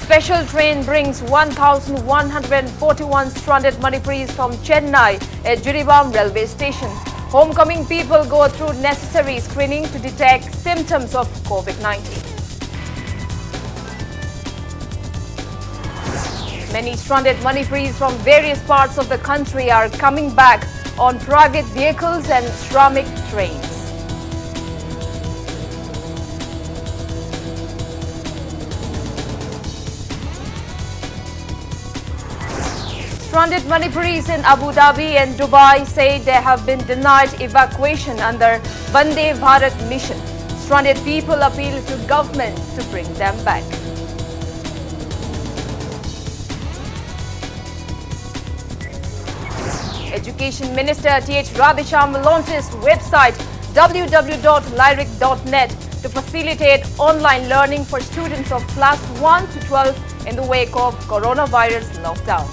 Special train brings 1,141 stranded Manipuris from Chennai at Jiribam railway station. Homecoming people go through necessary screening to detect symptoms of COVID-19. Many stranded Manipuris from various parts of the country are coming back on private vehicles and Shramik trains. Stranded Manipuris in Abu Dhabi and Dubai say they have been denied evacuation under Vande Bharat mission. Stranded people appeal to government to bring them back. Education Minister T.H. Radhesham launches website www.lyric.net to facilitate online learning for students of class 1 to 12 in the wake of coronavirus lockdown.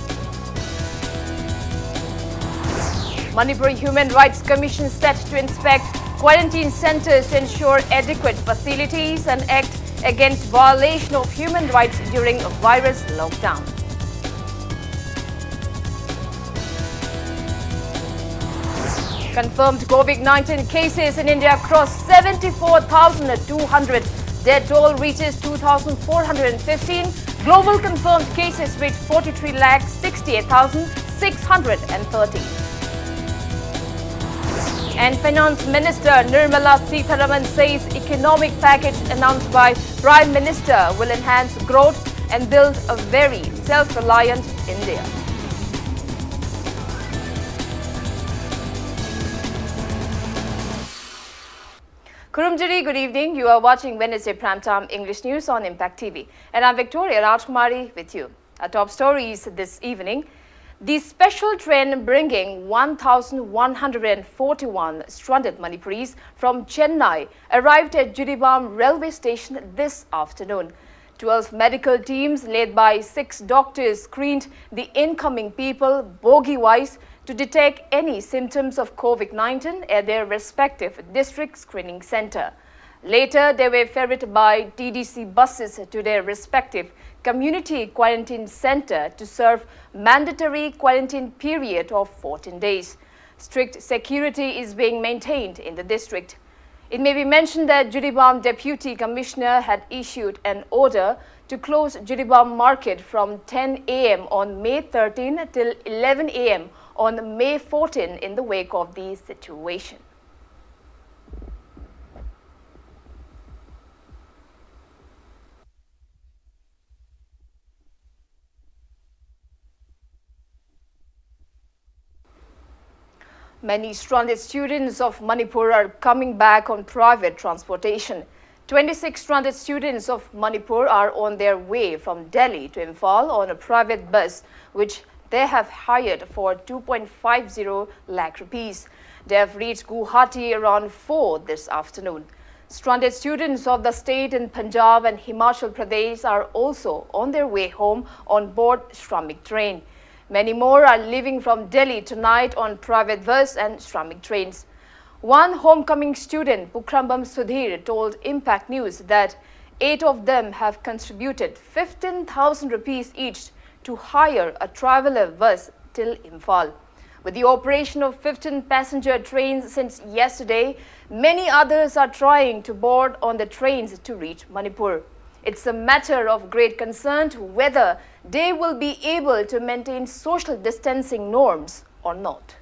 Manipur Human Rights Commission set to inspect quarantine centers to ensure adequate facilities and act against violation of human rights during a virus lockdown. Confirmed COVID-19 cases in India cross 74,200. Death toll reaches 2,415. Global confirmed cases reach 43,68,630. And Finance Minister Nirmala Sitharaman says economic package announced by Prime Minister will enhance growth and build a very self-reliant India. Kurumjiri, good evening. You are watching Wednesday Primetime English News on Impact TV. And I'm Victoria Rajkumari with you. Our top stories this evening. The special train bringing 1,141 stranded Manipuris from Chennai arrived at Jiribam railway station this afternoon. 12 medical teams led by 6 doctors screened the incoming people bogie-wise to detect any symptoms of COVID-19 at their respective district screening center. Later, they were ferried by TDC buses to their respective community quarantine center to serve mandatory quarantine period of 14 days. Strict security is being maintained in the district. It may be mentioned that Jiribam Deputy Commissioner had issued an order to close Jiribam market from 10 a.m. on May 13 till 11 a.m. on May 14 in the wake of the situation. Many stranded students of Manipur are coming back on private transportation. 26 stranded students of Manipur are on their way from Delhi to Imphal on a private bus, which they have hired for 2.50 lakh rupees. They have reached Guwahati around 4 this afternoon. Stranded students of the state in Punjab and Himachal Pradesh are also on their way home on board Shramik train. Many more are leaving from Delhi tonight on private bus and Shramik trains. One homecoming student, Pukrambam Sudhir, told Impact News that 8 of them have contributed 15,000 rupees each to hire a traveller bus till Imphal. With the operation of 15 passenger trains since yesterday, many others are trying to board on the trains to reach Manipur. It's a matter of great concern whether they will be able to maintain social distancing norms or not.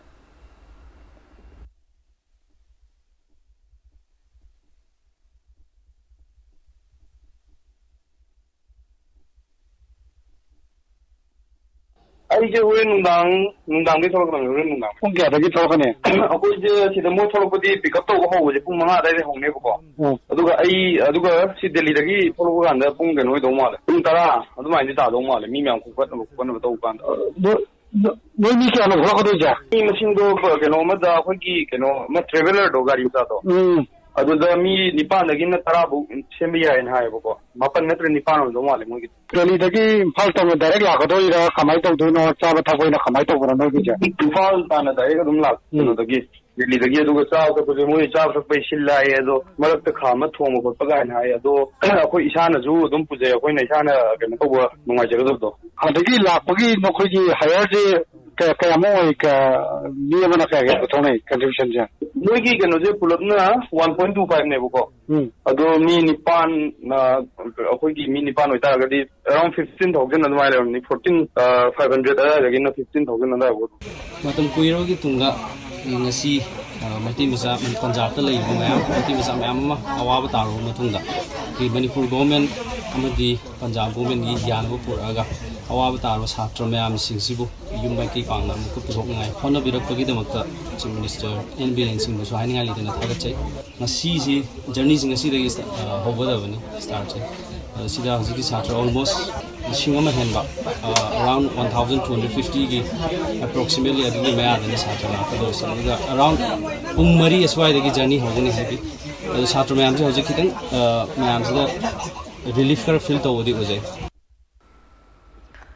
ꯑꯩꯁꯦ ꯍꯣꯔꯦꯟ ꯅꯨꯡꯗꯥꯡꯗꯩ ꯊꯣꯛꯂꯛꯀꯗꯕꯅꯤ ꯍꯣꯔꯦꯟ ꯅꯨꯡꯗꯥꯡ ꯄꯨꯡ ꯀꯌꯥꯗꯒꯤ ꯊꯣꯛꯂꯛꯀꯅꯤ ꯑꯩꯈꯣꯏꯁꯦ ꯁꯤꯗ ꯃꯣꯏ ꯊꯣꯛꯂꯛꯄꯗꯤ ꯄꯤꯛꯑꯞ ꯇꯧꯕ ꯍꯧꯕꯁꯦ ꯄꯨꯡ 5 ꯑꯗꯥꯏꯗꯩ ꯍꯧꯅꯦꯕꯀꯣ ꯑꯗꯨꯒ ꯁꯤ ꯗꯦꯜꯂꯤꯗꯒꯤ ꯊꯣꯛꯂꯛꯄ ꯀꯥꯟꯗ ꯄꯨꯡ ꯀꯩꯅꯣ ꯑꯣꯏꯗꯧ ꯃꯥꯜꯂꯦ ꯄꯨꯡ 10 ꯑꯗꯨꯃꯥꯏꯅꯗꯤ ꯇꯥꯗꯧ ꯃꯥꯜꯂꯦ ꯃꯤ ꯃꯌꯥꯝ ꯈꯣꯠꯅꯕ ꯇꯧꯕ ꯀꯥꯟꯗ ꯅꯣꯏ ꯃꯤ ꯀꯌꯥꯅꯣ ꯊꯣꯛꯂꯛꯀꯗꯣꯏꯁꯦ ꯃꯤ ꯃꯁꯤꯡꯗꯣ ꯀꯩꯅꯣ ꯑꯃꯗ ꯑꯩꯈꯣꯏꯒꯤ ꯀꯩꯅꯣ ꯑꯃ ꯇ꯭ꯔꯦꯚꯦꯂꯔꯗꯣ ꯒꯥꯔꯤ ꯃꯆꯥꯗꯣ ꯑꯗꯨꯗ ꯃꯤ ꯅꯤꯄꯥꯟꯗꯒꯤꯅ ꯇꯔꯥꯐꯧ ꯁꯦꯝꯕ ꯌꯥꯏꯅ ꯍꯥꯏꯌꯦꯕꯀꯣ ꯃꯥꯄꯟ ꯅꯠꯇ꯭ꯔꯒ ꯅꯤꯄꯥꯟ ꯑꯣꯏꯔꯝꯗꯧ ꯃꯥꯜꯂꯦ ꯃꯣꯏꯒꯤ ꯗꯦꯜꯂꯤꯗꯒꯤ ꯏꯝꯐꯥꯜ ꯇꯧꯅ ꯗꯥꯏꯔꯦꯛ ꯂꯥꯛꯀꯗꯣꯏꯔꯥ ꯀꯃꯥꯏꯅ ꯇꯧꯗꯣꯏꯅꯣ ꯆꯥꯕ ꯊꯛꯄꯩꯅ ꯀꯃꯥꯏꯅ ꯇꯧꯕꯅꯣ ꯅꯣꯏꯒꯤꯁꯦ ꯏꯝꯐꯥꯜ ꯇꯥꯟꯅ ꯗꯥꯏꯔꯦꯛ ꯑꯗꯨꯝ ꯀꯩꯅꯣꯗꯒꯤ ꯗꯦꯜꯂꯤꯗꯒꯤ ꯑꯗꯨꯒ ꯆꯥꯕ ꯊꯛꯄꯁꯦ ꯃꯣꯏ ꯆꯥꯕ ꯊꯛꯄꯩ ꯁꯤꯜ ꯍꯥꯏꯌꯦ ꯑꯗꯣ ꯃꯔꯛꯇ ꯈꯥ ꯑꯃ ꯊꯣꯡꯕ ꯈꯣꯠꯄ ꯀꯥꯏꯅ ꯍꯥꯏꯌꯦ ꯑꯗꯣ ꯑꯩꯈꯣꯏ ꯏꯁꯥꯅꯁꯨ ꯑꯗꯨꯝ ꯄꯨꯖꯩ ꯑꯩꯈꯣꯏꯅ ꯏꯁꯥꯅ ꯀꯩꯅꯣ ꯇꯧꯕ ꯅꯨꯡꯉꯥꯏꯖꯒꯗꯕꯗꯣ ꯑꯗꯒꯤ ꯂꯥꯛꯄꯒꯤ ꯅꯈꯣꯏꯒꯤ ꯍꯥꯏꯌꯔꯁꯦ ꯀꯌꯥꯃꯨꯛ ꯑꯣꯏ ꯃꯤ ꯑꯃꯅ ꯀꯌꯥ ꯄꯨꯊꯣꯛꯅꯩ ꯀꯟꯇ꯭ꯔꯤꯕ꯭ꯌꯨꯁꯟꯁꯦ ꯃꯣꯏꯒꯤ ꯀꯩꯅꯣꯁꯦ ꯄꯨꯂꯞꯅ 1.25ꯅꯦꯕꯀꯣ ꯑꯗꯣ ꯃꯤ ꯅꯤꯄꯥꯟ ꯑꯩꯈꯣꯏꯒꯤ ꯃꯤ ꯅꯤꯄꯥꯟ ꯑꯣꯏꯇꯥꯔꯒꯗꯤ around 15,000 ꯑꯗꯨꯃꯥꯏꯅ ꯂꯩꯔꯝꯅꯤ 14,500 ꯑꯗꯨꯋꯥꯏꯗꯒꯤꯅ 15,000 ꯑꯗꯨꯋꯥꯏꯐꯥꯎ ꯃꯇꯝ ꯀꯨꯏꯔꯕꯒꯤ ꯇꯨꯡꯗ ꯉꯁꯤ ꯃꯩꯇꯩ ꯃꯆꯥ ꯄꯟꯖꯥꯕꯇ ꯂꯩꯕ ꯃꯩꯇꯩ ꯃꯆꯥ ꯃꯌꯥꯝ ꯑꯃ ꯑꯋꯥꯕ ꯇꯥꯔꯕ ꯃꯇꯨꯡꯗ ꯃꯅꯤꯄꯨꯔ ꯒꯣꯚꯔꯟꯃꯦꯟꯠ ꯑꯃꯗꯤ ꯄꯟꯖꯥꯕ ꯒꯣꯚꯔꯟꯃꯦꯟꯠꯒꯤ ꯌꯥꯅꯕ ꯄꯨꯔꯛꯑꯒ ꯑꯋꯥꯕ ꯇꯥꯔꯕ ꯁꯥꯇ꯭ꯔ ꯃꯌꯥꯝꯁꯤꯡꯁꯤꯕꯨ ꯌꯨꯝ ꯃꯥꯏꯀꯩ ꯄꯥꯡꯅ ꯑꯃꯨꯛꯀ ꯄꯨꯊꯣꯛꯅꯤꯡꯉꯥꯏ ꯍꯣꯠꯅꯕꯤꯔꯛꯄꯒꯤꯗꯃꯛꯇ ꯆꯤꯐ ꯃꯤꯅꯤꯁꯇꯔ ꯑꯦꯟ ꯕꯤꯔꯦꯟꯁꯤꯡꯕꯨꯁꯨ ꯍꯥꯏꯅꯤꯡꯉꯥꯏ ꯂꯩꯇꯅ ꯊꯥꯒꯠꯆꯩ ꯉꯁꯤꯁꯤ ꯖꯔꯅꯤꯁꯤ ꯉꯁꯤꯗꯒꯤ ꯍꯧꯒꯗꯕꯅꯤ ꯁ꯭ꯇꯥꯔꯠꯁꯦ ꯁꯤꯗ ꯍꯧꯖꯤꯛꯀꯤ ꯁꯥꯇ꯭ꯔ ꯑꯣꯜꯃꯣꯁ 1,000 ꯍꯦꯟꯕ ꯑꯔꯥꯎꯟ 1,250ꯒꯤ ꯑꯦꯄ꯭ꯔꯣꯛꯁꯤꯃꯦꯠꯂꯤ ꯑꯗꯨꯒꯤ ꯃꯌꯥꯗꯅꯤ ꯁꯥꯇ꯭ꯔ ꯂꯥꯛꯀꯗꯧꯔꯤꯁꯦ ꯑꯗꯨꯒ ꯑꯔꯥꯎꯟ ꯄꯨꯡ 4 ꯑꯁ꯭ꯋꯥꯏꯗꯒꯤ ꯖꯔꯅꯤ ꯍꯧꯒꯅꯤ ꯍꯥꯏꯕꯤ ꯑꯗꯨ ꯁꯥꯇ꯭ꯔ ꯃꯌꯥꯝꯁꯦ ꯍꯧꯖꯤꯛ ꯈꯤꯇꯪ ꯃꯌꯥꯝꯁꯤꯗ ꯔꯤꯂꯤꯐ ꯈꯔ ꯐꯤꯜ ꯇꯧꯕꯗꯤ ꯑꯣꯏꯖꯩ.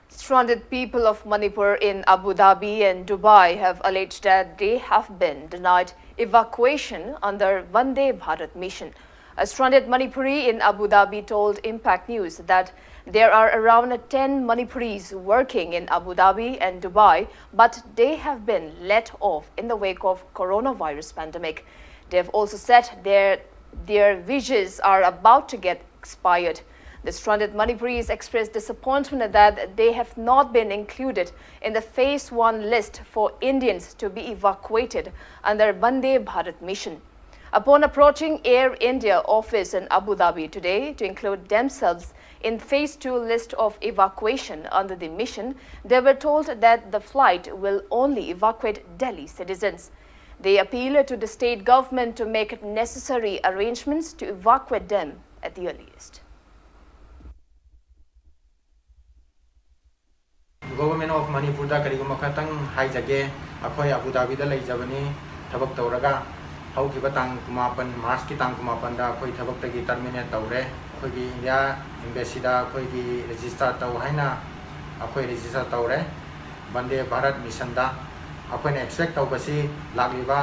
Stranded people of Manipur in Abu Dhabi and Dubai have alleged that they have been denied evacuation under Vande Bharat mission. A stranded Manipuri in Abu Dhabi told Impact News that there are around 10 Manipuris working in Abu Dhabi and Dubai, but they have been let off in the wake of coronavirus pandemic. They have also said their visas are about to get expired. The stranded Manipuris expressed disappointment that they have not been included in the Phase 1 list for Indians to be evacuated under Vande Bharat mission. Upon approaching Air India office in Abu Dhabi today to include themselves in Phase 2 list of evacuation under the mission, they were told that the flight will only evacuate Delhi citizens. They appealed to the state government to make necessary arrangements to evacuate them at the earliest. Government of Manipur da kariguma khatang haijage akhoi Abu Dhabi da leijabani thabak tawraga haukiba tang kumapan March ki tang kumapan da akhoi thabak tagi terminate tawre akhoi gi India embassy da akhoi gi register taw haina akhoi register tawre Vande Bharat mission da akhoi na expect taw basi lagliba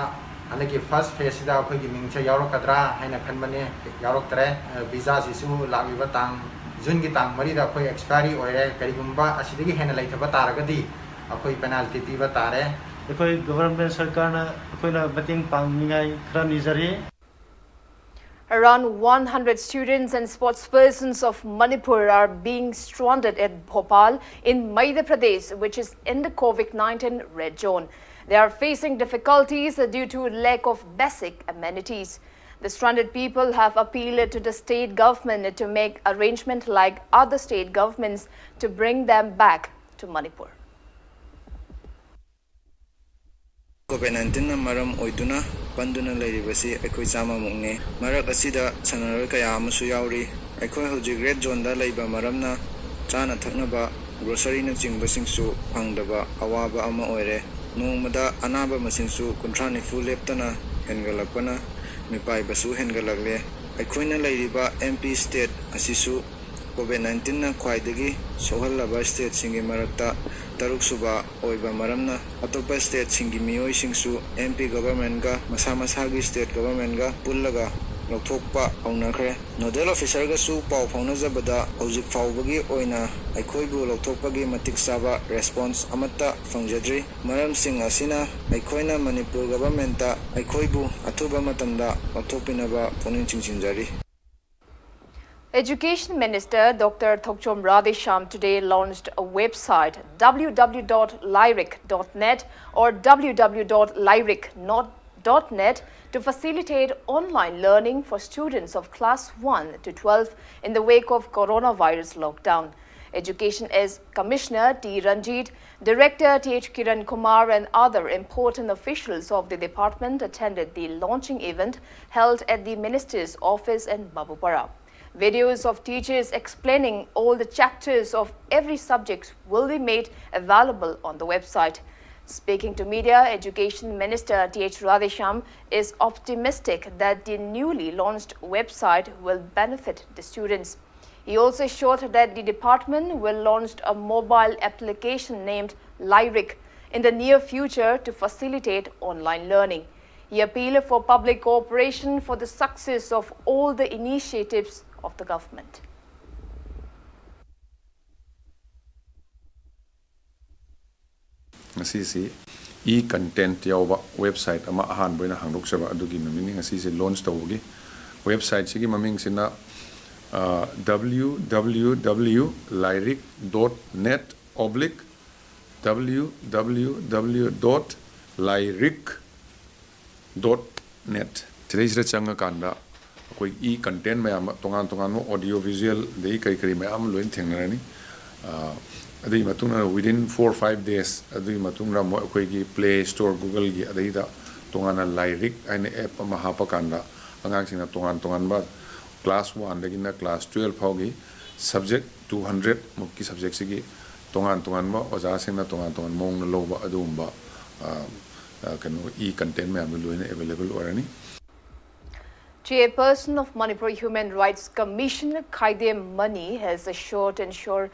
anagi first phase da akhoi gi mingcha yaurokadra haina khanbane yauroktre visa sisu lagliba tang June ki tang mari da akhoi expiry oire karigumba asidagi hena laithaba taragadi akhoi penalty piba tare akhoi government sarkar na akhoi na bating pangningai khara nizari. Around 100 students and sportspersons of Manipur are being stranded at Bhopal in Madhya Pradesh, which is in the COVID-19 red zone. They are facing difficulties due to lack of basic amenities. The stranded people have appealed to the state government to make arrangements like other state governments to bring them back to Manipur. COVID-19 na maram oiduna panduna leiribasi aikoi chama mukne marak asida sanaroi kaya amasu yauri aikoi hojik red zone da leiba maramna chana thaknaba grocery na chingbasingsu phangdaba awaba ama oire nongmada anaba masingsu 39 leptana hengalakpana mipai basu hengalagle aikhoina leiriba MP state asisu COVID-19 na khwaidagi sohallaba state singi marakta taruk suba oiba maramna atopa state singi miyoi singsu MP government ga masa masagi state government ga pullaga lokthokpa aunakre nodal officer ga su pau phauna zabada hojik faubagi oina aikhoibu lokthokpagi matik saba response amata fangjadri maram sing asina aikhoina Manipur government ta aikhoibu athuba matamda lokthokpinaba puning chingchinjari. Education Minister Dr. Thokchom Radhesham today launched a website www.lyric.net or www.lyric.net to facilitate online learning for students of class 1 to 12 in the wake of coronavirus lockdown. Education as Commissioner T. Ranjit, Director T.H. Kiran Kumar and other important officials of the department attended the launching event held at the Minister's office in Babupara. Videos of teachers explaining all the chapters of every subject will be made available on the website. Speaking to media, Education Minister T.H. Radhesham is optimistic that the newly launched website will benefit the students. He also assured that the department will launch a mobile application named Lyric in the near future to facilitate online learning. He appealed for public cooperation for the success of all the initiatives of the government. Ngasi e-content yawba website ama ahan boina hangrok saba adugi maming ngasi se launch tawgi website sigi maming sina www.lyric.net today sira changa kanda koi e-content mayam tongan mo audio visual dei kai kari mayam loin thengnarani adui matungna within 4 or 5 days adui matungna mo koi Play Store Google gi adaida tongana Lyric aina app ama hapa kanda angang sina tongan ba class 1 dagina class 12 phaugi subject 200 mukki subject sigi tongan ba oja sina tongan mong na loba adumba kanu e-content me am loina available orani. Chairperson of Manipur Human Rights Commission Khaidem Mani has assured to ensure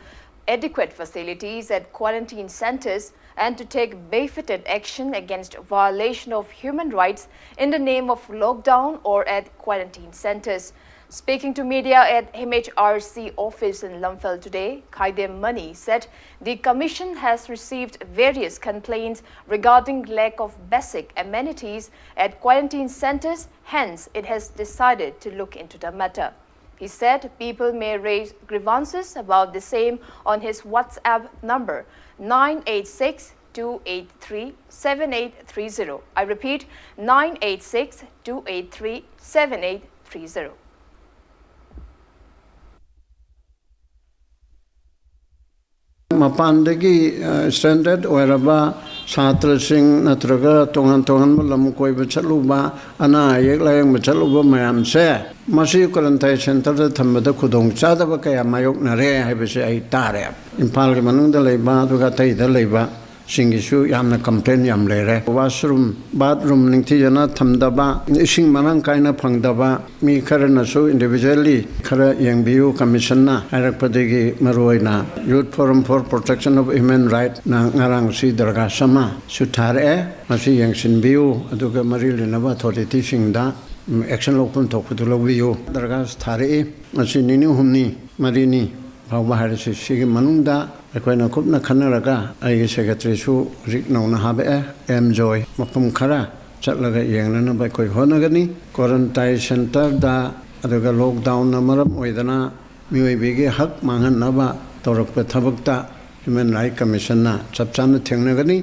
adequate facilities at quarantine centers and to take befitted action against violation of human rights in the name of lockdown or at quarantine centers. Speaking to media at MHRC office in Lumphel today, Khaidem Mani said the commission has received various complaints regarding lack of basic amenities at quarantine centers, hence it has decided to look into the matter. He said people may raise grievances about the same on his WhatsApp number 986-283-7830. I repeat, 986-283-7830. Mapandagi standard oiraba satra sing natraga tongan lam koi bachaluba ana yek layang bachaluba mayam se masi quarantine center da thamada khudong chadaba kaya mayok nare haibase ai tare impal gi manungda leiba duga tai da leiba singisu yamna complain yam lere washroom bathroom ningthi jana thamdaba ising manang kaina phangdaba mi kharana so individually khara yengbiu commission na harakpadegi maroina youth forum for protection of human rights na ngarang si darga sama suthare masi yengsin biu aduga maril naba authority singda action lokun thokpudu biu darga thare masi nini humni marini bawba harisi sigi manungda akoina kupna khanaraga ai secretary su riknauna habe joy mapum khara chatlaga yengnana ba koi honagani quarantine center da aduga lockdown na maram oidana miwebege hak mangan naba torakpa thabakta human rights commission na chapchana thengnagani.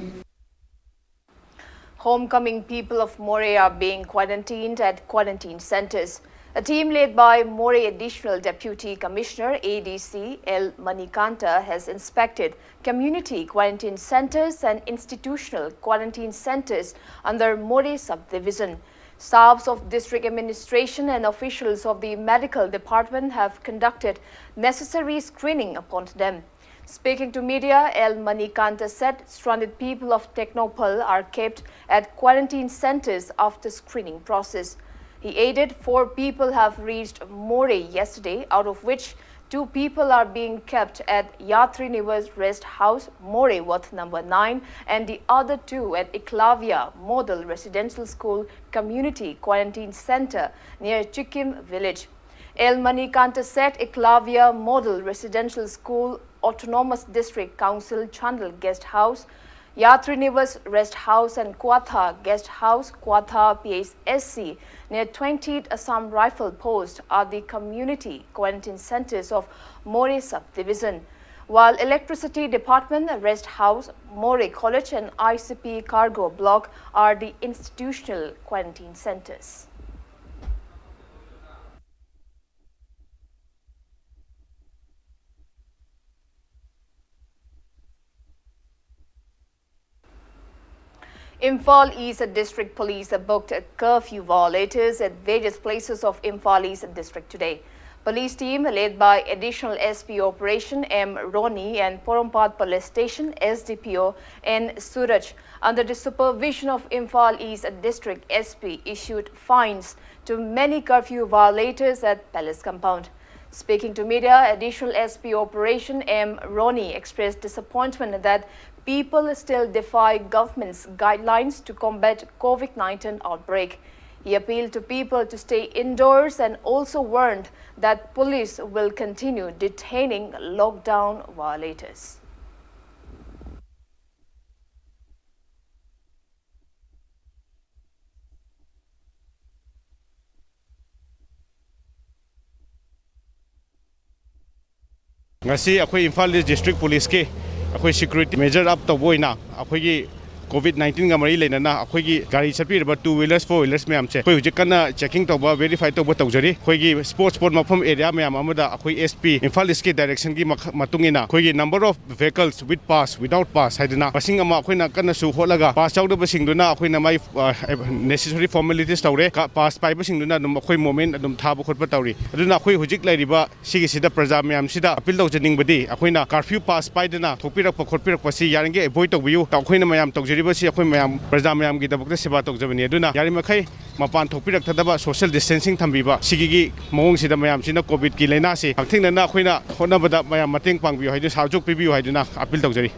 Homecoming people of Moreh are being quarantined at quarantine centers. A team led by Moreh Additional Deputy Commissioner ADC L. Manikanta has inspected community quarantine centers and institutional quarantine centers under Moreh subdivision. Staffs of district administration and officials of the medical department have conducted necessary screening upon them. Speaking to media, L. Manikanta said stranded people of Technopal are kept at quarantine centers after screening process. He added 4 people have reached Moreh yesterday, out of which 2 people are being kept at Yatri Nivas Rest House, Moreh Ward number 9, and the other 2 at Eklavya Model Residential School Community Quarantine Center near Chikim Village. El Manikanta said Eklavya Model Residential School Autonomous District Council Chandal Guest House, Yatri Nivas Rest House and Kwatha Guest House, Kwatha PSSC near 20th Assam Rifle Post are the community quarantine centers of Moreh subdivision, while Electricity Department Rest House, Moreh College and ICP Cargo Block are the institutional quarantine centers. Imphal East District Police booked curfew violators at various places of Imphal East District today. Police team led by Additional SP Operation M. Roni and Porompat Police Station SDPO N. Suraj, under the supervision of Imphal East District SP, issued fines to many curfew violators at Palace Compound. Speaking to media, Additional SP Operation M. Roni expressed disappointment that people still defy government's guidelines to combat COVID-19 outbreak. He appealed to people to stay indoors and also warned that police will continue detaining lockdown violators. ngasi akhoi Imphal District Police ke akhoi security measure up to boina akhoi gi COVID-19 ga mari leina na akhoi gi gari chapi ba 2 wheelers 4 wheelers me am che khoi hujik kana checking to ba verify to ba tawjari khoi gi sports sport mafam area me am amada akhoi SP Imphal East ke direction gi matungina khoi gi number of vehicles with pass without pass haidina basing ama akhoi na kana su holaga pass chawda basing duna akhoi na mai necessary formalities tawre pass pai basing duna dum akhoi moment dum thaba khotba tawri aduna akhoi hujik lairiba sigi sida praja me am sida appeal taw janing badi akhoi na curfew pass pai dana thopirak khotpirak pasi yaringe avoid tawbiu ta akhoi na mayam tawjari akhoi mayam praja mayam gi dabak seba tawjabani aduna yari makhai mapan thopirak thadaba social distancing thambiba sigi gi mawong sida mayam sina covid ki laina se hakthing na akhoi na honabada mayam mateng pangbiu haidu sarjuk pibiu haiduna appeal tawjari.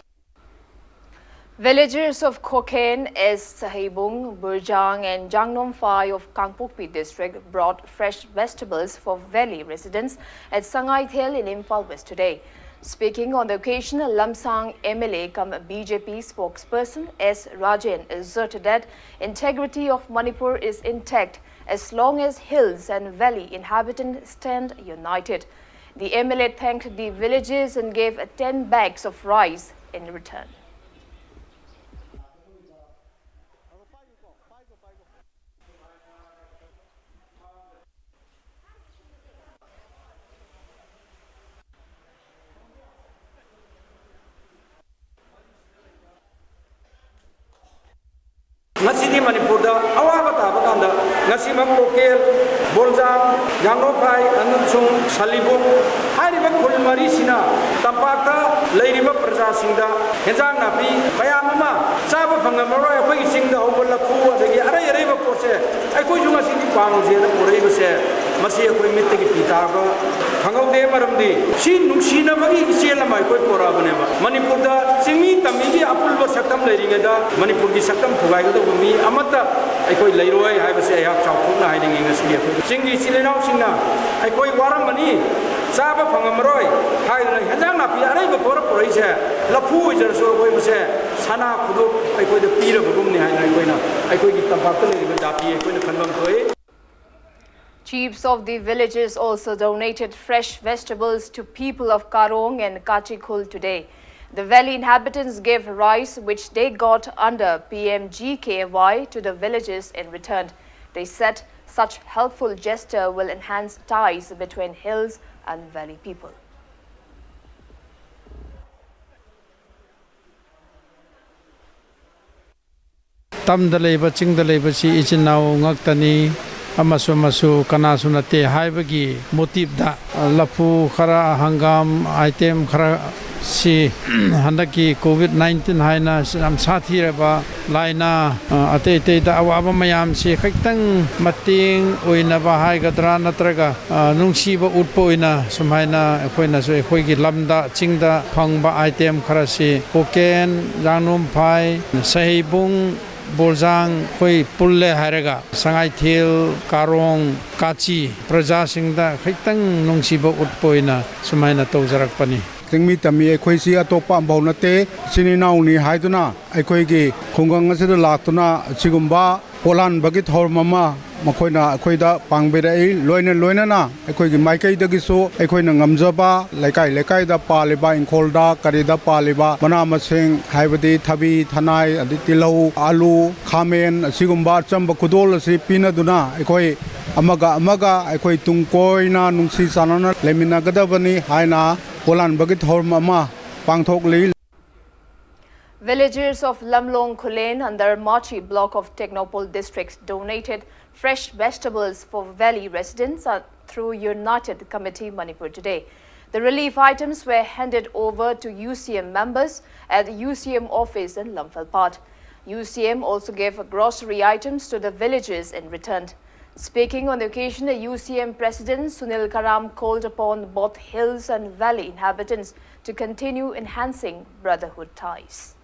Villagers of Kokhen, Sahibung, Burjang and Jangnom Phai of Kangpokpi district brought fresh vegetables for valley residents at Sangai Thel in Imphal West today. Speaking on the occasion, Lamsang MLA cum BJP spokesperson S. Rajan asserted that integrity of Manipur is intact as long as hills and valley inhabitants stand united. The MLA thanked the villagers and gave 10 bags of rice in return. ngasi Manipur da awaba taba kanda ngasi ma Kokel Boljang Jangnom Phai Anumsung Salibung hairiba khulmari sina tampakta leiriba praja singda henjang napi mayam ama chaba phangamaro akhoi singda hobol lafu adagi arai araiba porse akhoi junga sini pangje na porei base masi akhoi mitti ki pita ba phangaude maramdi si nungsina bagi isela mai koi pora bane ba Manipur da simi tamigi apulba saktam leiringa da Manipur ki saktam thugai ga mi amata akhoi leiroi haibase ayak chawphuna haidingi ngasi akhoi singi silenau singna akhoi waramani chaba phangamroi haidna henjang napi araiba pora porei se lafu jar so koi base sana khudu akhoi da pira bagumni haina akhoi na akhoi ki tampakta leiba jati akhoi na khanbam thoi. Chiefs of the villages also donated fresh vegetables to people of Karong and Kachikul today. The valley inhabitants gave rice which they got under PMGKY to the villages in return. They said such helpful gesture will enhance ties between hills and valley people. Tamda leiba chingda leiba si ichinau ngaktani amasu masu kana sunate haibagi motif da lafu khara hangam item khara si handaki COVID-19 haina sam sathi reba laina ate te da awaba mayam si khaitang mating oina ba hai gadra natraga nungsi ba utpo ina sumhaina ekhoina so ekhoigi lamda chingda phangba item khara si Koken Jangnom Phai Sahibung Bolzang koi pulle haraga Sangai Thel Karong Kachi praja singda khaitang nungsiba utpoina sumaina tawjarakpani tingmi tami akhoi si atopa ambaunate sininau ni haiduna akhoi gi khungang asida laktuna sigumba polan bagi thor mama makoina akoida pangberai loina na akoi gi maikai dagi so akoina ngamjaba lekai da paliba inkolda karida paliba mana maseng haibadi thabi thanai aditilau alu khamen asigumba chamba kudol asi pina duna akoi amaga akoi tungkoina nungsi sanana lemina gadabani haina polan bagi thor mama pangthok li. Villagers of Lamlong Kulen under Machi block of Technopole districts donated fresh vegetables for valley residents through United Committee Manipur today. The relief items were handed over to UCM members at the UCM office in Lamphal. UCM also gave grocery items to the villagers in return. Speaking on the occasion, the UCM President Sunil Karam called upon both hills and valley inhabitants to continue enhancing brotherhood ties.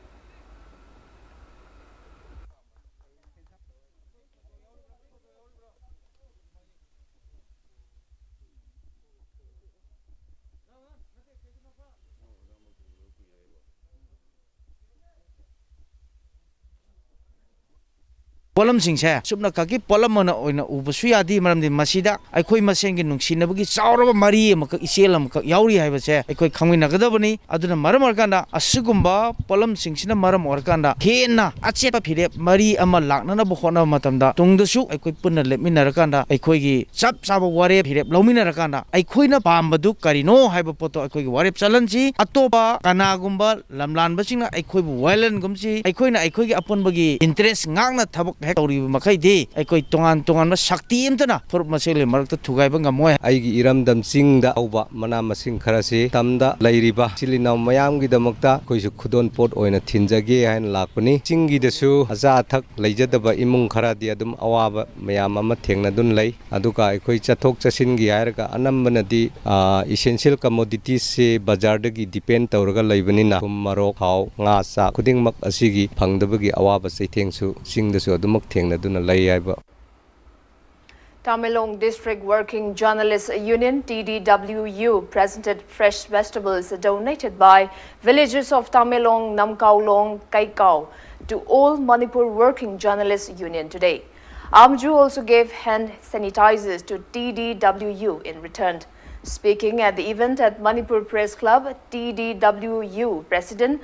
Polam singse subna kaki polam mana oina ubusu yadi maram di masida aikoi masengi nungsina bagi sauraba mari maka iselam ka yauri haibase aikoi khangina gadabani aduna maram arkanda asugumba polam singsina maram arkanda hena achepa phire mari ama lakna na bokhona matamda tungdasu aikoi punna lepmina rakanda aikoi gi chap chaba ware phire lomina rakanda aikoi na pambadu karino haiba poto aikoi gi ware chalanji atoba kanagumba lamlan basingna aikoi bu wailan gumsi aikoi na aikoi gi apunbagi interest ngangna thabak Makaidi, I quite Tongan Shakti Imtana for Masili Marta Tugabangamoy. I Iramdam Sing the Oba, Manama Sing Karasi, Tamda, Lairiba, Silina Mayamgi the Mokta, Koisu Kudon Port or in a Tinjagi and Lakuni, Chingi the Su, Azatak, Lajadaba Imung Karadiadum, Awaba, Mayamama Tengadun Lay, Aduka, Koicha Tokcha Singi Arga, Anamanadi, essential commodities, Bazardagi, depend Tauraga Labanina, Marok, How, Nasa, Kuding Mak Asigi, Pangdabagi, Awaba, Sitting Su, Sing the Su, Tamenglong District Working Journalists Union TDWU presented fresh vegetables donated by villagers of Tamenglong, Namkaulong, Kaikau to all Manipur Working Journalists Union today. Amju also gave hand sanitizers to TDWU in return. Speaking at the event at Manipur Press Club, TDWU President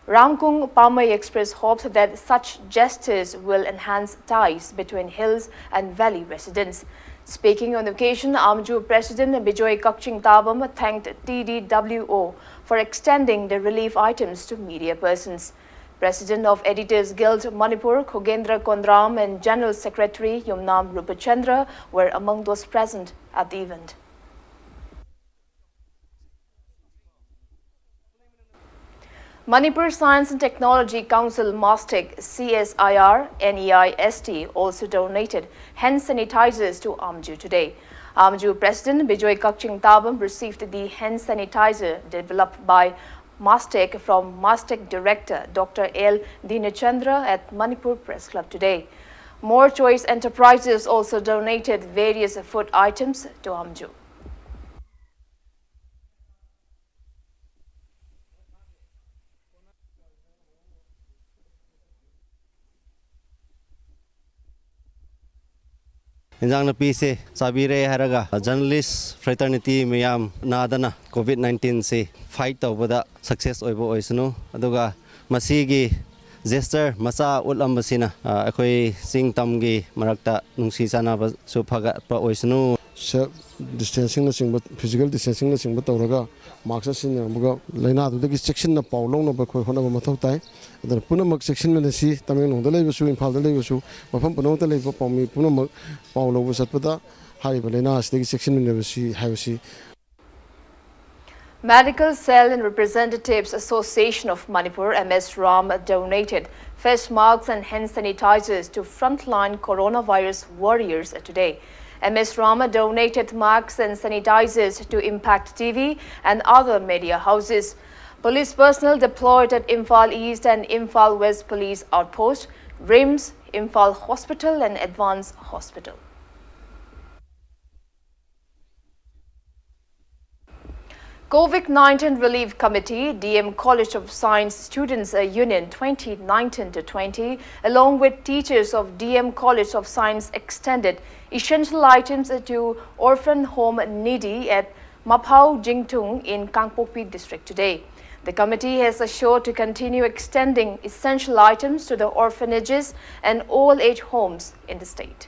Ramkung Pamay expressed hopes that such gestures will enhance ties between hills and valley residents. Speaking on the occasion, Amju President Bijoy Kakching Tabam thanked TDWO for extending the relief items to media persons. President of Editors Guild Manipur, Khogendra Kondram, and General Secretary Yumnam Rupachandra were among those present at the event. Manipur Science and Technology Council MASTEC CSIR NEIST also donated hand sanitizers to Amju today. Amju President Bijoy Kakching Tabam received the hand sanitizer developed by MASTEC from MASTEC Director Dr. L. Dinachandra at Manipur Press Club today. More Choice Enterprises also donated various food items to Amju. Injang na pise sabire haraga journalist fraternity mayam nadana COVID-19 se fight tawbada success oibo oisnu aduga masigi gesture masa ulam basina akoi singtamgi marakta nungsi sana su phaga pa oisnu distancing na singba physical distancing na singba tawraga marks sin buga laina du dagi section na paulong na ba khoi khona ba mathau tai adar punamak section na si Tamenglong da leiba su Imphal da leiba su mafam punamak da leiba pawmi punamak paulo bu satpada hariba laina asdagi section na ba si haibasi. Medical Cell and Representatives Association of Manipur MS Ram donated face masks and hand sanitizers to frontline coronavirus warriors today. MS Rama donated masks and sanitizers to Impact TV and other media houses. Police personnel deployed at Imphal East and Imphal West Police Outpost, RIMS, Imphal Hospital and Advanced Hospital. COVID-19 Relief Committee, DM College of Science Students Union 2019-20, along with teachers of DM College of Science extended essential items to orphan home needy at Maphau Jingtung in Kangpokpi district today. The committee has assured to continue extending essential items to the orphanages and old-age homes in the state.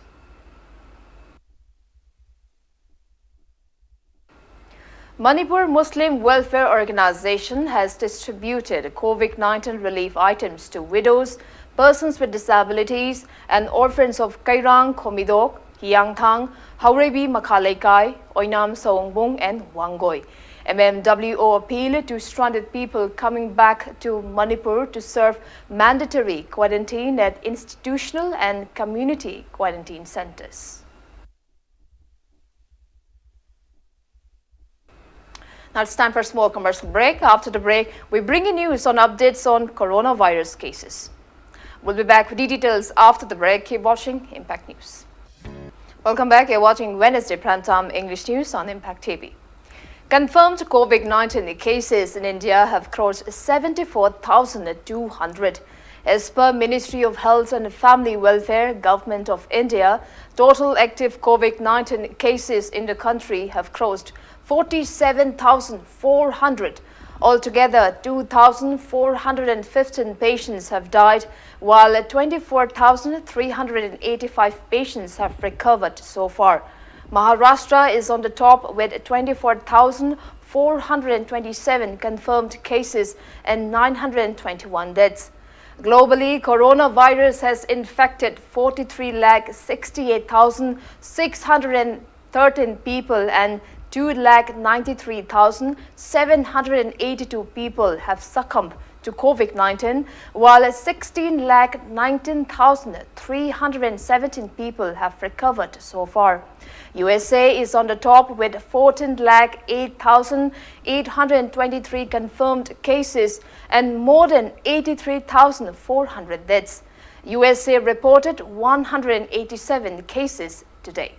Manipur Muslim Welfare Organization has distributed COVID-19 relief items to widows, persons with disabilities and orphans of Kairang, Khomidok, Hiangthang, Haurebi Makhalaikai, Oinam Saongbong and Wangoi. MMWO appealed to stranded people coming back to Manipur to serve mandatory quarantine at institutional and community quarantine centers. Now it's time for a small commercial break. After the break, we bring you news on updates on coronavirus cases. We'll be back with details after the break. Keep watching Impact News. Welcome back. You're watching Wednesday Primetime English News on Impact TV. Confirmed COVID-19 cases in India have crossed 74,200. As per Ministry of Health and Family Welfare, Government of India, total active COVID-19 cases in the country have crossed 47,400. Altogether, 2,415 patients have died, while 24,385 patients have recovered so far. Maharashtra is on the top with 24,427 confirmed cases and 921 deaths. Globally, coronavirus has infected 43,68,613 people and 2,93,782 people have succumbed to COVID-19, while 16,19,317 people have recovered so far. USA is on the top with 14,08,823 confirmed cases and more than 83,400 deaths. USA reported 187 cases today.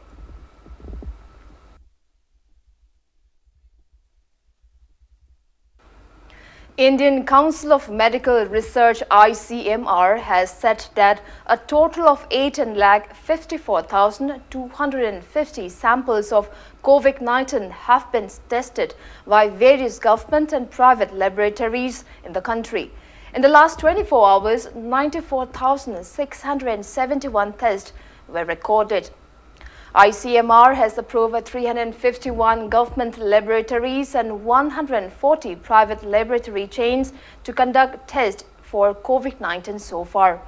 Indian Council of Medical Research ICMR has said that a total of 8,54,250 samples of COVID-19 have been tested by various government and private laboratories in the country. In the last 24 hours, 94,671 tests were recorded. ICMR has approved 351 government laboratories and 140 private laboratory chains to conduct tests for COVID-19 so far.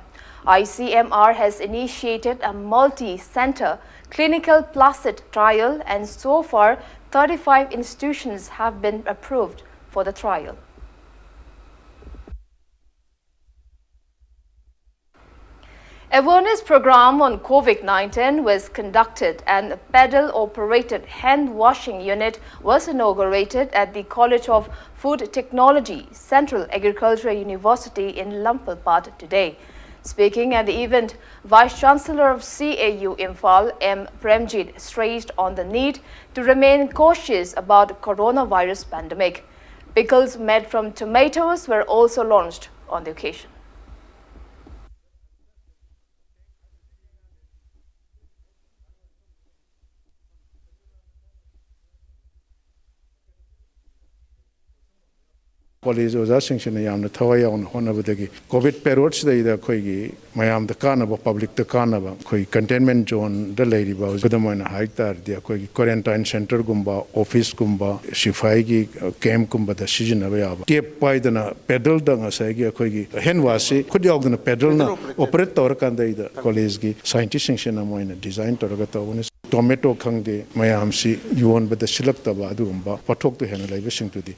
ICMR has initiated a multi-center clinical placid trial, and so far 35 institutions have been approved for the trial. Awareness program on COVID-19 was conducted and a pedal-operated hand-washing unit was inaugurated at the College of Food Technology, Central Agricultural University in Lampalpat today. Speaking at the event, Vice-Chancellor of CAU Imphal, M. Premjit, stressed on the need to remain cautious about the coronavirus pandemic. Pickles made from tomatoes were also launched on the occasion. College ozaasingshina yamna thawai yawn honabadagi COVID periods da khoigi mayam da kanaba public da kanaba khoi containment zone da leiriba gudamana haiktar dia khoi quarantine center gumba office gumba shifai gi camp gumba da sijina ba yaba tep paidana pedal da ngasai gi khoi hand wash khudyog na pedal na operate tor kan da college gi scientist singshina moina design torga tawune tomato khangde mayam si yuon bada silak taba adugumba pathok to hena laiba singtudi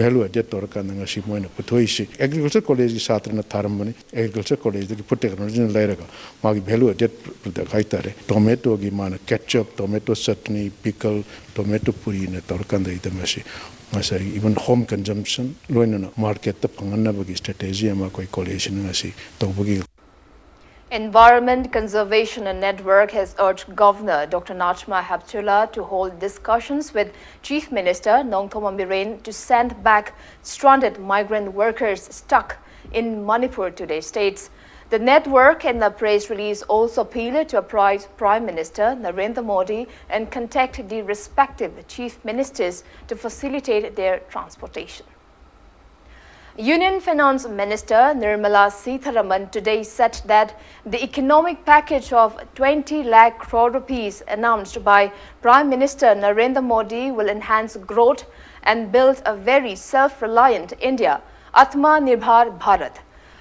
value added tor kan ngasi moina puthoisi agriculture college gi satrana tharambani agriculture college gi food technology lairaga magi value added product haitare tomato gi mana ketchup tomato chutney pickle tomato puri na tor kan da idamasi masai even home consumption loina market ta panganna bagi strategy ama koi college ngasi tawbagi. Environment Conservation and Network has urged Governor Dr. Najma Heptullah to hold discussions with Chief Minister Nongthoma Biren to send back stranded migrant workers stuck in Manipur to their states. The network in a press release also appealed to apprise Prime Minister Narendra Modi and contact the respective chief ministers to facilitate their transportation. Union Finance Minister Nirmala Sitharaman today said that the economic package of 20 lakh crore rupees announced by Prime Minister Narendra Modi will enhance growth and build a very self-reliant India, Atma Nirbhar Bharat.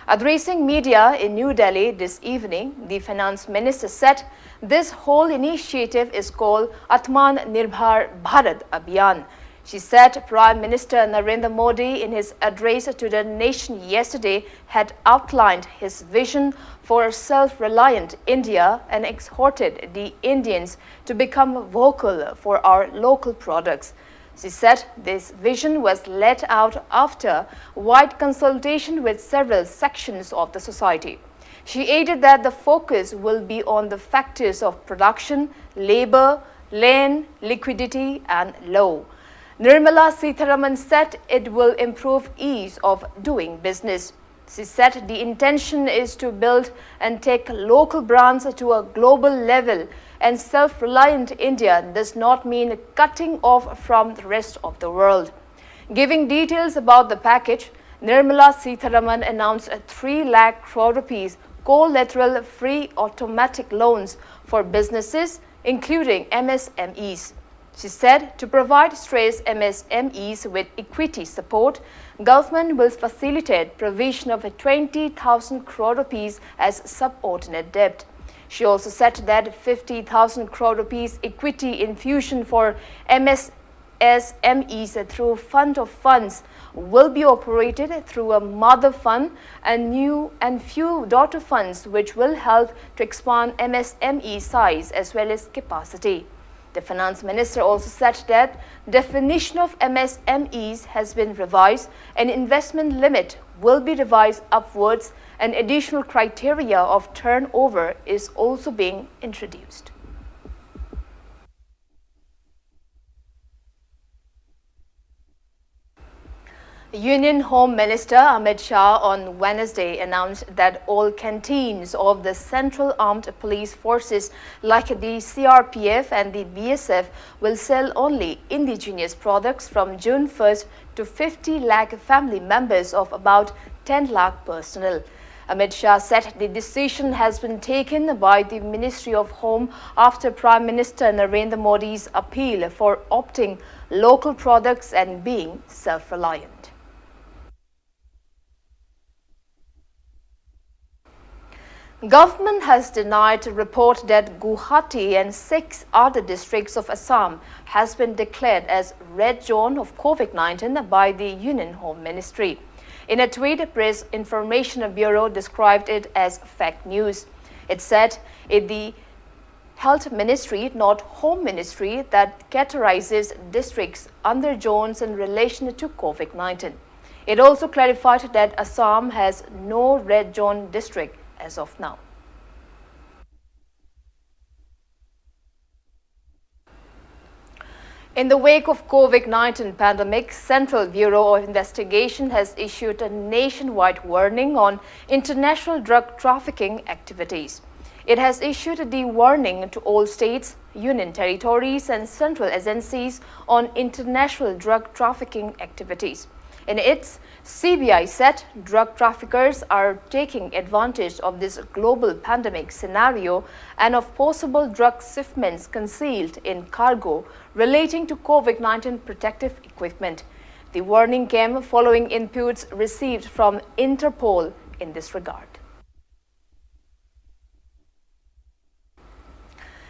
Addressing media in New Delhi this evening, the finance minister said this whole initiative is called Atman Nirbhar Bharat Abhiyan. She said Prime Minister Narendra Modi, in his address to the nation yesterday, had outlined his vision for a self-reliant India and exhorted the Indians to become vocal for our local products. She said this vision was laid out after wide consultation with several sections of the society. She added that the focus will be on the factors of production, labor, land, liquidity and law. Nirmala Sitharaman said it will improve ease of doing business. She said the intention is to build and take local brands to a global level, and self-reliant India does not mean cutting off from the rest of the world. Giving details about the package, Nirmala Sitharaman announced a 3 lakh crore rupees collateral free automatic loans for businesses, including MSMEs. She said to provide stressed MSMEs with equity support, government will facilitate provision of 20,000 crore rupees as subordinate debt. She also said that 50,000 crore rupees equity infusion for MSMEs through Fund of Funds will be operated through a mother fund and new and few daughter funds, which will help to expand MSME size as well as capacity. The finance minister also said that definition of MSMEs has been revised and investment limit will be revised upwards, and additional criteria of turnover is also being introduced. Union Home Minister Amit Shah on Wednesday announced that all canteens of the Central Armed Police Forces like the CRPF and the BSF will sell only indigenous products from June 1st to 50 lakh family members of about 10 lakh personnel. Amit Shah said the decision has been taken by the Ministry of Home after Prime Minister Narendra Modi's appeal for opting local products and being self-reliant. Government has denied a report that Guwahati and 6 other districts of Assam has been declared as red zone of COVID-19 by the Union Home Ministry. In a tweet, Press Information Bureau described it as fake news. It said it's the Health Ministry, not Home Ministry, that categorizes districts under zones in relation to COVID-19. It also clarified that Assam has no red zone district as of now. In the wake of COVID-19 pandemic, Central Bureau of Investigation has issued a nationwide warning on international drug trafficking activities. It has issued the warning to all states, union territories and central agencies on international drug trafficking activities. In its, CBI said drug traffickers are taking advantage of this global pandemic scenario and of possible drug shipments concealed in cargo relating to COVID-19 protective equipment. The warning came following inputs received from Interpol in this regard.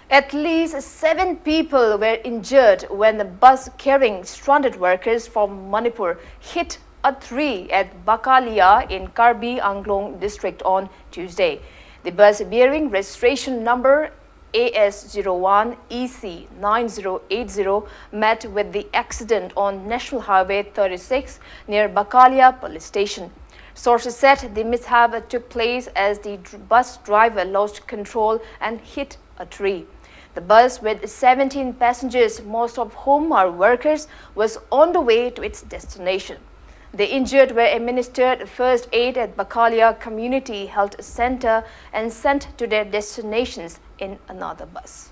At least 7 people were injured when the bus carrying stranded workers from Manipur hit a tree at Bakalia in Karbi Anglong district on Tuesday. The bus bearing registration number AS01EC9080 met with the accident on National Highway 36 near Bakalia police station. Sources said the mishap took place as the bus driver lost control and hit a tree. The bus with 17 passengers, most of whom are workers, was on the way to its destination. The injured were administered first aid at Bakalia Community Health Center and sent to their destinations in another bus.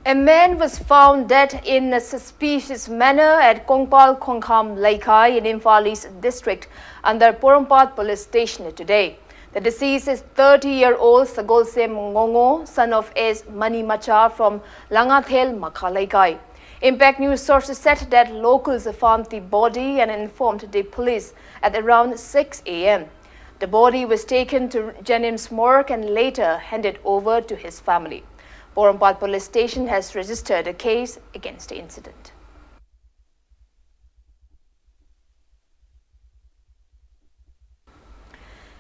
A man was found dead in a suspicious manner at Kongpal Khongkham Laikhai in Imphal East District under Porompat Police Station today. The deceased is 30-year-old Sagolse Ngongo, son of S. Mani Machar from Langathel, Makhalaikai. Impact News sources said that locals found the body and informed the police at around 6 a.m. The body was taken to Jennings morgue and later handed over to his family. Porompat police station has registered a case against the incident.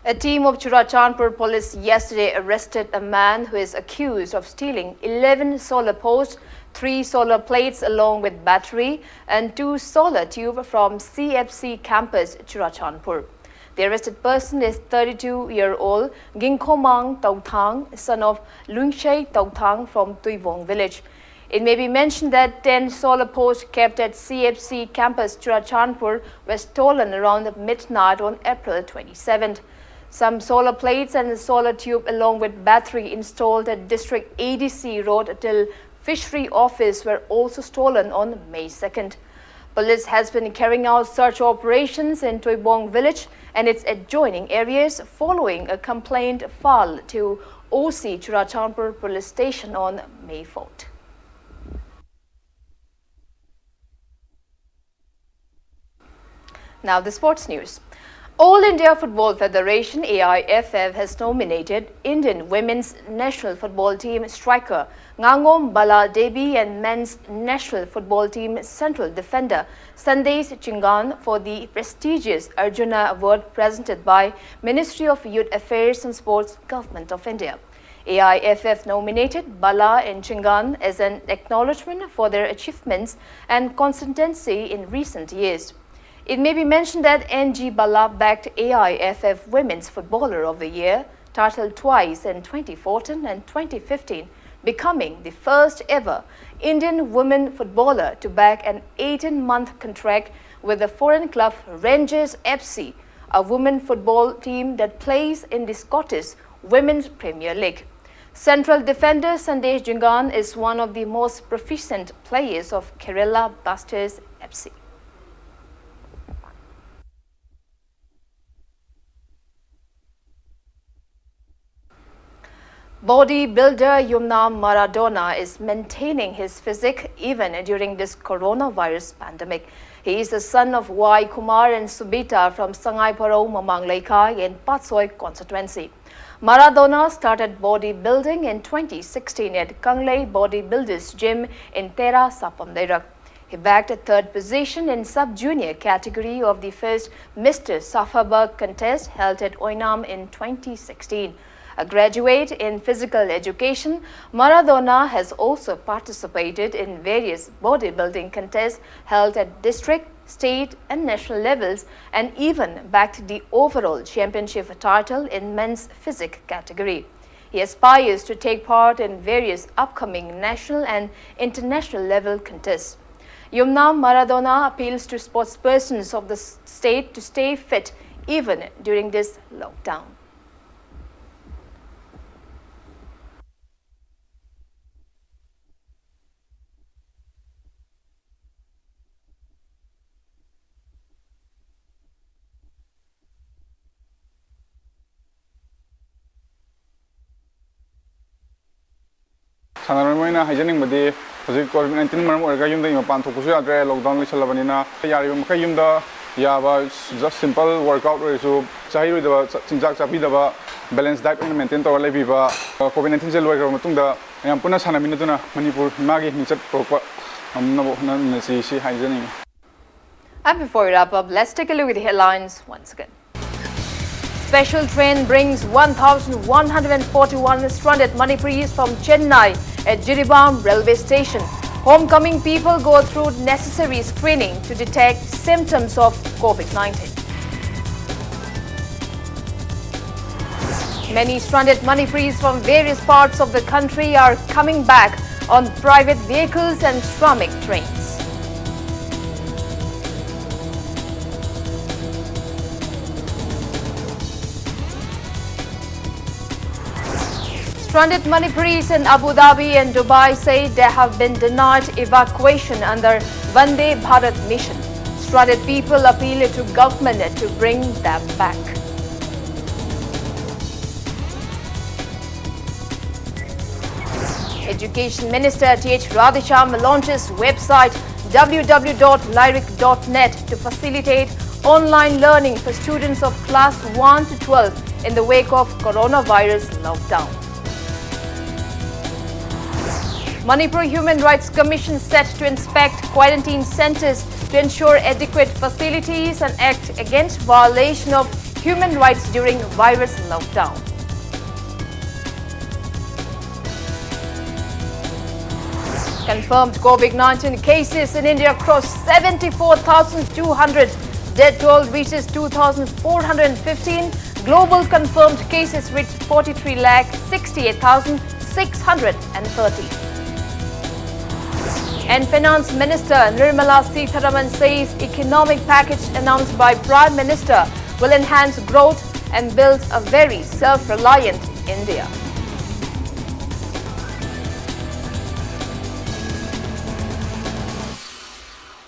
A team of Churachandpur police yesterday arrested a man who is accused of stealing 11 solar posts, 3 solar plates along with battery and 2 solar tubes from CFC campus Churachandpur. The arrested person is 32-year-old Ginkhomang Tauthang, son of Lungshay Tauthang from Tuivong village. It may be mentioned that 10 solar posts kept at CFC campus Churachandpur were stolen around midnight on April 27th. Some solar plates and a solar tube along with battery installed at District ADC Road till Fishery Office were also stolen on May 2nd. Police has been carrying out search operations in Tuibong village and its adjoining areas following a complaint filed to OC Churachandpur police station on May 4th. Now the sports news. All India Football Federation AIFF has nominated Indian women's national football team striker Ngangom Bala Devi and men's national football team central defender Sandesh Chingan for the prestigious Arjuna Award presented by Ministry of Youth Affairs and Sports, Government of India. AIFF nominated Bala and Chingan as an acknowledgement for their achievements and consistency in recent years. It may be mentioned that NG Bala backed AIFF Women's Footballer of the Year title twice in 2014 and 2015, becoming the first ever Indian women footballer to back an 18-month contract with the foreign club Rangers FC, a women football team that plays in the Scottish Women's Premier League. Central defender Sandesh Chingan is one of the most proficient players of Kerala Blasters FC. Bodybuilder Yumnam Maradona is maintaining his physique even during this coronavirus pandemic. He is the son of Y. Kumar and Subita from Sangai Parau Mamang Laikai in Patsoi constituency. Maradona started bodybuilding in 2016 at Kanglei Bodybuilders Gym in Tera Sapamderak. He bagged a third position in sub-junior category of the first Mr. Safaberg contest held at Oinam in 2016. A graduate in physical education, Maradona has also participated in various bodybuilding contests held at district, state and national levels and even backed the overall championship title in men's physique category. He aspires to take part in various upcoming national and international level contests. Yumnam Maradona appeals to sportspersons of the state to stay fit even during this lockdown. सानारमैना हाइजनिंगबदि हजिक कोविड-19 मरम ओरगा युमदा इमा पानथोकसु याद्रे lockdown लिसलबनिना यारिबो मखै युमदा याबा जस्ट सिंपल वर्कआउट ओरसु चाहिरोइदबा चिंजाक चापिदबा बैलेंस डाइट इन मेंटेन तौर लेबिबा कोविड-19 जे लोइग्रा मतुंगदा याम पुना सानामिनदुना मणिपुर हिमागी हिंचत प्रोपा हमनबो नसी हाइजनिंग. And before we wrap up, let's take a look at the headlines once again. Special train brings 1,141 stranded Manipuris from Chennai at Jiribam railway station. Homecoming people go through necessary screening to detect symptoms of COVID-19. Many stranded Manipuris from various parts of the country are coming back on private vehicles and Shramik trains. Stranded Manipuris in Abu Dhabi and Dubai say they have been denied evacuation under Vande Bharat mission. Stranded people appeal to government to bring them back. Education Minister T.H. Radhesham launches website www.lyric.net to facilitate online learning for students of class 1 to 12 in the wake of coronavirus lockdown. Manipur Human Rights Commission set to inspect quarantine centres to ensure adequate facilities and act against violation of human rights during virus lockdown. Confirmed COVID-19 cases in India cross 74,200. Death toll reaches 2,415. Global confirmed cases reach 43,68,630. And Finance Minister Nirmala Sitharaman says economic package announced by Prime Minister will enhance growth and build a very self-reliant India.